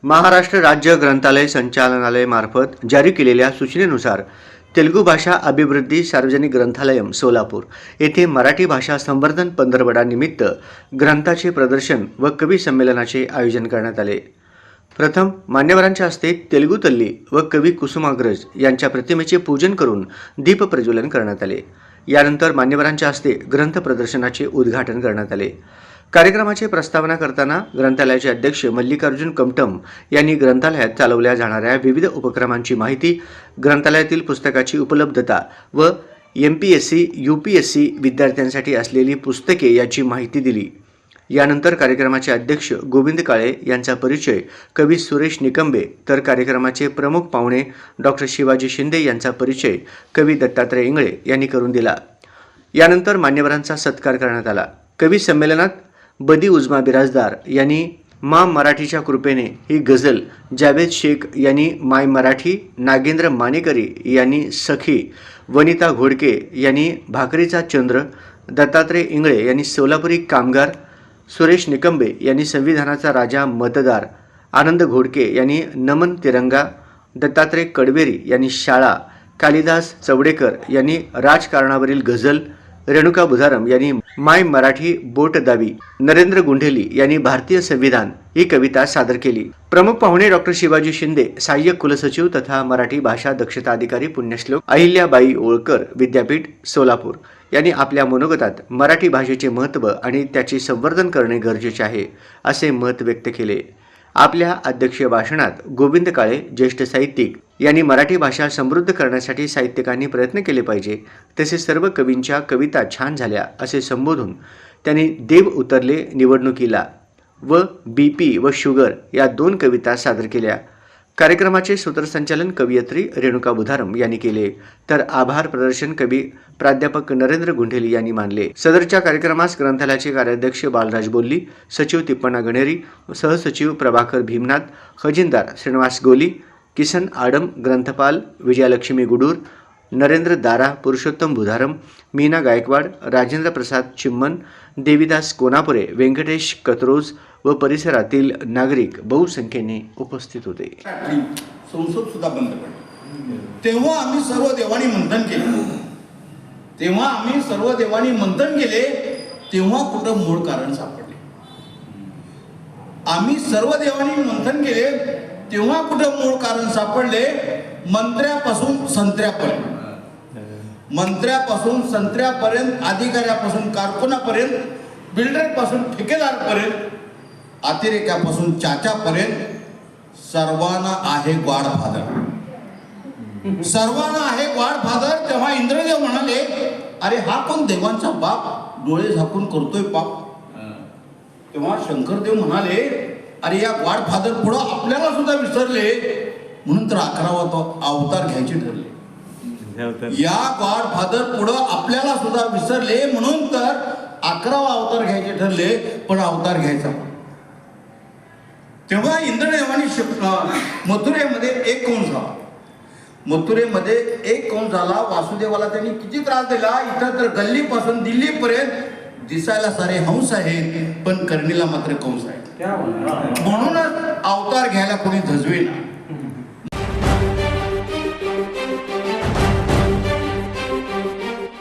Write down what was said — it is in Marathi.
महाराष्ट्र राज्य ग्रंथालय संचालनालय मार्फत जारी केलेल्या सूचनेनुसार तेलुगू भाषा अभिवृद्धी सार्वजनिक ग्रंथालयम सोलापूर येथे मराठी भाषा संवर्धन पंधरवड्यानिमित्त ग्रंथाचे प्रदर्शन व कवी संमेलनाचे आयोजन करण्यात आले। प्रथम मान्यवरांच्या हस्ते तेलुगू तल्ली व कवी कुसुमाग्रज यांच्या प्रतिमेचे पूजन करून दीप प्रज्वलन करण्यात आले। यानंतर मान्यवरांच्या हस्ते ग्रंथ प्रदर्शनाचे उद्घाटन करण्यात आले। कार्यक्रमाची प्रस्तावना करताना ग्रंथालयाचे अध्यक्ष मल्लिकार्जुन कमटम यांनी ग्रंथालयात चालवल्या जाणाऱ्या विविध उपक्रमांची माहिती, ग्रंथालयातील पुस्तकाची उपलब्धता व MPSC UPSC विद्यार्थ्यांसाठी असलेली पुस्तके याची माहिती दिली। यानंतर कार्यक्रमाचे अध्यक्ष गोविंद काळे यांचा परिचय कवी सुरेश निकंबे तर कार्यक्रमाचे प्रमुख पाहुणे डॉक्टर शिवाजी शिंदे यांचा परिचय कवी दत्तात्रय इंगळे यांनी करून दिला। यानंतर मान्यवरांचा सत्कार करण्यात आला। कवी संमेलनात बदी उजमा बिराजदार यांनी मा मराठीच्या कृपेने ही गझल, जावेद शेख यांनी माय मराठी, नागेंद्र मानेकरी यांनी सखी, वनिता घोडके यांनी भाकरीचा चंद्र, दत्तात्रय इंगळे यांनी सोलापुरी कामगार, सुरेश निकंबे यांनी संविधानाचा राजा मतदार, आनंद घोडके यांनी नमन तिरंगा, दत्तात्रय कडवेरी यांनी शाळा, कालिदास चवडेकर यांनी राजकारणावरील गझल, रेणुका बुधारम यांनी माय मराठी बोट दावी, नरेंद्र गुंढेली यांनी भारतीय संविधान ही कविता सादर केली। प्रमुख पाहुणे डॉक्टर शिवाजी शिंदे, सहाय्यक कुलसचिव तथा मराठी भाषा दक्षता अधिकारी पुण्यश्लोक अहिल्याबाई होळकर विद्यापीठ सोलापूर यांनी आपल्या मनोगतात मराठी भाषेचे महत्त्व आणि त्याचे संवर्धन करणे गरजेचे आहे असे मत व्यक्त केले। आपल्या अध्यक्षीय भाषणात गोविंद काळे, ज्येष्ठ साहित्यिक यांनी मराठी भाषा समृद्ध करण्यासाठी साहित्यिकांनी प्रयत्न केले पाहिजे, तसेच सर्व कवींच्या कविता छान झाल्या असे संबोधून त्यांनी देव उतरले निवडणुकीला व BP व शुगर या 2 कविता सादर केल्या। कार्यक्रमाचे सूत्रसंचालन कवयित्री रेणुका बुधारम यांनी केले, तर आभार प्रदर्शन कवी प्राध्यापक नरेंद्र गुंढेली यांनी मानले। सदरच्या कार्यक्रमास ग्रंथालयाचे कार्याध्यक्ष बालराज बोल्ली, सचिव तिप्पण्णा गणेरी, सहसचिव प्रभाकर भीमनाथ, खजिनदार श्रीनिवास गोली, किसन आडम, ग्रंथपाल विजयालक्ष्मी गुडूर, नरेंद्र दारा, पुरुषोत्तम बुधारम, मीना गायकवाड, राजेंद्र प्रसाद चिम्मन, देवीदास कोनापुरे, व्यंकटेश कत्रोज व परिसरातील नागरिक बहुसंख्येने उपस्थित होते। संसद सुद्धा बंद पडली। तेव्हा आम्ही सर्व देवानी मंथन केले, तेव्हा कुठं मूळ कारण सापडले। आम्ही सर्व देवानी मंथन केले तेव्हा कुठं मूळ कारण सापडले। मंत्र्यापासून संत्र्यापर्यंत, अधिकाऱ्यापासून कारकुनापर्यंत, बिल्डरपासून ठेकेदारपर्यंत, अतिरेक्यापासून चाच्यापर्यंत सर्वांना आहे गॉडफादर। तेव्हा इंद्रदेव म्हणाले, अरे हा कोण देवांचा बाप, डोळे झाकून करतोय पाप। तेव्हा शंकरदेव म्हणाले, अरे या गॉडफादर पुढे आपल्याला सुद्धा विसरले, म्हणून तर 11वा अवतार घ्यायचे ठरले। या गॉडफादर पुढे आपल्याला सुद्धा विसरले, म्हणून तर 11वा अवतार घ्यायचे ठरले। पण अवतार घ्यायचा तेव्हा इंद्रदेवानी मथुरेमध्ये एक कंस झाला। वासुदेवाला त्यांनी किती त्रास दिला। इथं तर गल्लीपासून दिल्लीपर्यंत दिसायला सारे हंस आहेत, पण करणीला मात्र कंस आहे। म्हणूनच अवतार घ्यायला कोणी झजवेना।